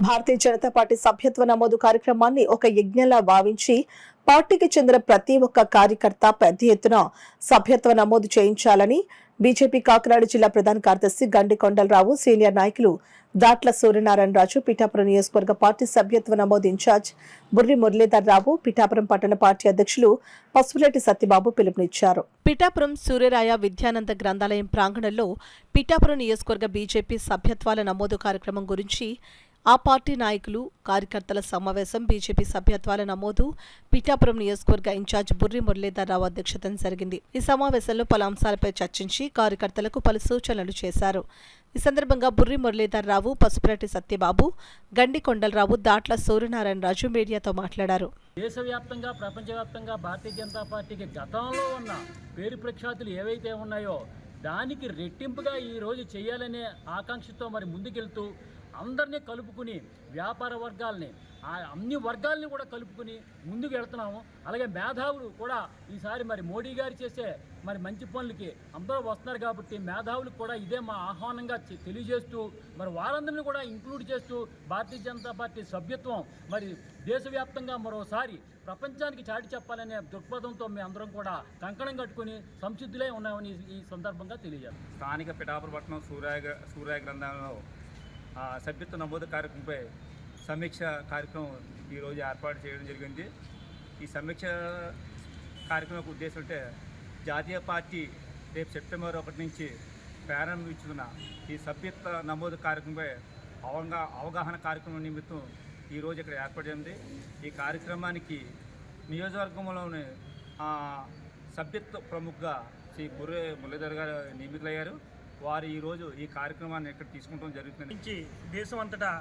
Bharatiya Janata party సభ్యత్వ నమోదు కార్యక్రమాన్ని ఒక యజ్ఞంలా భావించి పార్టీకి చెందిన ప్రతి ఒక్క కార్యకర్త పెద్ద ఎత్తున సభ్యత్వ నమోదు చేయించాలని బీజేపీ కాకినాడ జిల్లా ప్రధాన కార్యదర్శి గండి కొండలరావు, సీనియర్ నాయకులు దాట్ల సూర్యనారాయణ రాజు, పిఠాపురం నియోజకవర్గ పార్టీ సభ్యత్వ నమోదు ఇన్ఛార్జ్ బుర్రి మురళీధర్ రావు, పిఠాపురం పట్టణ పార్టీ అధ్యక్షులు పసుపులేటి సత్యబాబు పిలుపునిచ్చారు. పిఠాపురం సూర్యరాయ విద్యానంద గ్రంథాలయం ప్రాంగణంలో పిఠాపురం నియోజకవర్గ బీజేపీ సభ్యత్వాల నమోదు కార్యక్రమం గురించి ఆ పార్టీ నాయకులు, కార్యకర్తల సమావేశం బీజేపీ సభ్యత్వాల నమోదు పిఠాపురం నియోజకవర్గ ఇన్ఛార్జ్ బుర్రి మురళీధర్ రావు అధ్యక్షతన జరిగింది. ఈ సమావేశంలో పలు అంశాలపై చర్చించి కార్యకర్తలకు పలు సూచనలు చేశారు. ఈ సందర్భంగా బుర్రి మురళీధర్ రావు, పసుపులేటి సత్యబాబు, గండి కొండలరావు, దాట్ల సూర్యనారాయణ రాజు మీడియాతో మాట్లాడారు. దేశవ్యాప్తంగా, ప్రపంచవ్యాప్తంగా భారతీయ జనతా పార్టీకి గతంలో ఉన్న పేరు ప్రఖ్యాతులు ఏవైతే ఉన్నాయో దానికి రెట్టింపుగా ఈరోజు చేయాలనే ఆకాంక్షతో మరి ముందుకెళ్తూ అందరినీ కలుపుకుని వ్యాపార వర్గాల్ని, అన్ని వర్గాల్ని కూడా కలుపుకుని ముందుకు వెళ్తున్నాము. అలాగే మేధావులు కూడా ఈసారి మరి మోడీ గారు చేసే మరి మంచి పనులకి అందరూ వస్తున్నారు కాబట్టి మేధావులకు కూడా ఇదే మా ఆహ్వానంగా తెలియజేస్తూ మరి వారందరినీ కూడా ఇంక్లూడ్ చేస్తూ భారతీయ జనతా పార్టీ సభ్యత్వం మరి దేశవ్యాప్తంగా మరోసారి ప్రపంచానికి చాటి చెప్పాలనే దృక్పథంతో మేము అందరం కూడా కంకణం కట్టుకుని సంసిద్ధులై ఉన్నామని ఈ సందర్భంగా తెలియజేస్తాం. స్థానిక పిఠాపురం పట్టణం సూర్యాయ గ్రంథంలో సభ్యత్వ నమోదు కార్యక్రమంపై సమీక్ష కార్యక్రమం ఈరోజు ఏర్పాటు చేయడం జరిగింది. ఈ సమీక్ష కార్యక్రమం ఉద్దేశం అంటే జాతీయ పార్టీ రేపు సెప్టెంబర్ 1 నుంచి ప్రారంభించుకున్న ఈ సభ్యత్వ నమోదు కార్యక్రమంపై అవగాహన కార్యక్రమం నిమిత్తం ఈరోజు ఇక్కడ ఏర్పడింది. ఈ కార్యక్రమానికి నియోజకవర్గంలోని సభ్యత్వ ప్రముఖగా శ్రీ బుర్రి మురళీధర్ గారు నియమితులయ్యారు. వారు ఈరోజు ఈ కార్యక్రమాన్ని ఇక్కడ తీసుకుంటం జరుగుతుంది. నుంచి దేశం అంతటా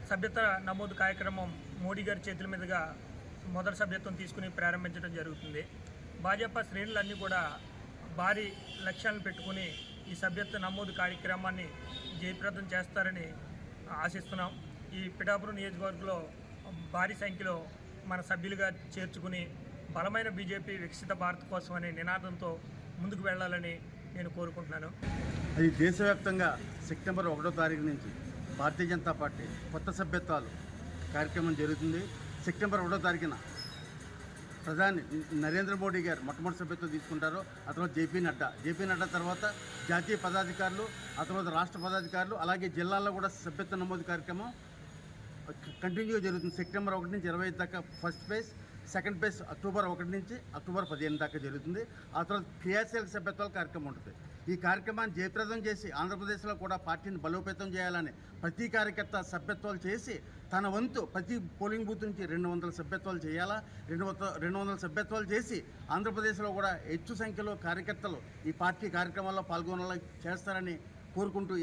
సభ్యత్వ నమోదు కార్యక్రమం మోడీ గారి చేతుల మీదుగా మొదటి సభ్యత్వం తీసుకుని ప్రారంభించడం జరుగుతుంది. భాజపా శ్రేణులన్నీ కూడా భారీ లక్ష్యాలను పెట్టుకుని ఈ సభ్యత్వ నమోదు కార్యక్రమాన్ని జయప్రదం చేస్తారని ఆశిస్తున్నాం. ఈ పిఠాపురం నియోజకవర్గంలో భారీ సంఖ్యలో మన సభ్యులుగా చేర్చుకుని బలమైన బీజేపీ వికసిత భారత్ కోసం అనే నినాదంతో ముందుకు వెళ్లాలని నేను కోరుకుంటున్నాను. అది దేశవ్యాప్తంగా సెప్టెంబర్ 1వ తారీఖు నుంచి భారతీయ జనతా పార్టీ కొత్త సభ్యత్వాలు కార్యక్రమం జరుగుతుంది. సెప్టెంబర్ 1వ తారీఖున ప్రధాని నరేంద్ర మోడీ గారు మొట్టమొదటి సభ్యత్వం తీసుకుంటారు. ఆ తర్వాత జేపీ నడ్డా తర్వాత జాతీయ పదాధికారులు, ఆ తర్వాత రాష్ట్ర పదాధికారులు, అలాగే జిల్లాల్లో కూడా సభ్యత్వ నమోదు కార్యక్రమం కంటిన్యూగా జరుగుతుంది. సెప్టెంబర్ 1 నుంచి 25 దాకా first phase, second phase October 1 నుంచి అక్టోబర్ 15 దాకా జరుగుతుంది. ఆ తర్వాత క్రియాశీలక సభ్యత్వాల కార్యక్రమం ఉంటుంది. ఈ కార్యక్రమాన్ని జయప్రదం చేసి ఆంధ్రప్రదేశ్లో కూడా పార్టీని బలోపేతం చేయాలని ప్రతి కార్యకర్త సభ్యత్వాలు చేసి తన వంతు ప్రతి పోలింగ్ బూత్ నుంచి 200 సభ్యత్వాలు చేయాలా. 200 సభ్యత్వాలు చేసి ఆంధ్రప్రదేశ్లో కూడా ಹೆಚ್ಚು సంఖ్యలో కార్యకర్తలు ఈ పార్టీ కార్యక్రమాల్లో పాల్గొనేలా చేస్తారని కోరుకుంటూ